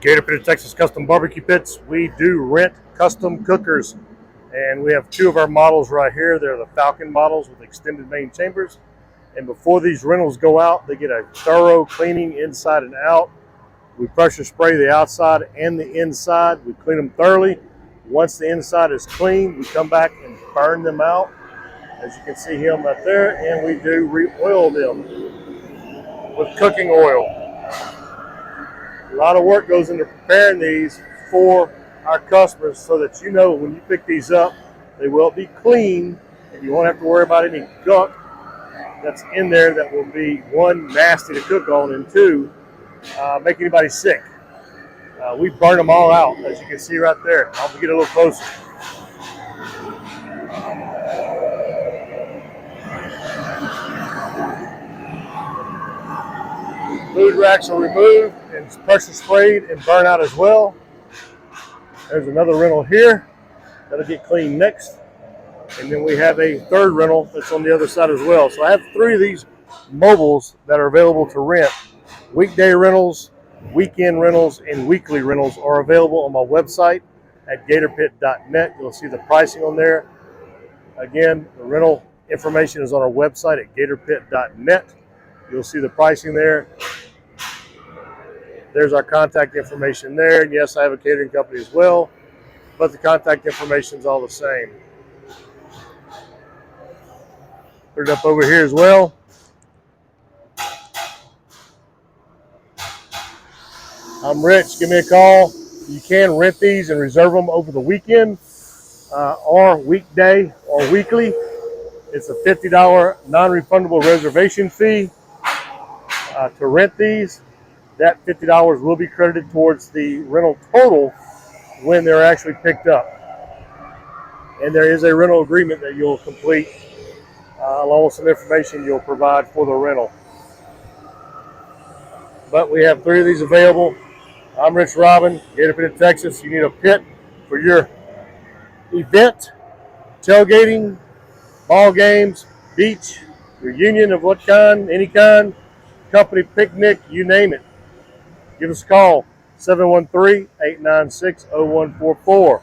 Gator Pit, Texas Custom Barbecue Pits. We do rent custom cookers, and we have two of our models right here. They're the Falcon models with extended main chambers. And before these rentals go out, they get a thorough cleaning inside and out. We pressure spray the outside and the inside. We clean them thoroughly. Once the inside is clean, we come back and burn them out, as you can see him right there, and we do re-oil them with cooking oil. A lot of work goes into preparing these for our customers so that you know when you pick these up, they will be clean and you won't have to worry about any gunk that's in there that will be, one, nasty to cook on, and two, make anybody sick. We burn them all out, as you can see right there. I'll get a little closer. Food racks are removed and pressure sprayed and burn out as well. There's another rental here that'll get cleaned next. And then we have a third rental that's on the other side as well. So I have three of these mobiles that are available to rent. Weekday rentals, weekend rentals, and weekly rentals are available on my website at gatorpit.net. You'll see the pricing on there. Again, the rental information is on our website at gatorpit.net. You'll see the pricing there. There's our contact information there. And yes, I have a catering company as well, but the contact information is all the same. Put it up over here as well. I'm Rich. Give me a call. You can rent these and reserve them over the weekend or weekday or weekly. It's a $50 non-refundable reservation fee to rent these. That $50 will be credited towards the rental total when they're actually picked up. And there is a rental agreement that you'll complete along with some information you'll provide for the rental. But we have three of these available. I'm Rich Robin, Gator Pit, Texas. You need a pit for your event, tailgating, ball games, beach, reunion of what kind, any kind, company picnic, you name it. Give us a call, 713-896-0144.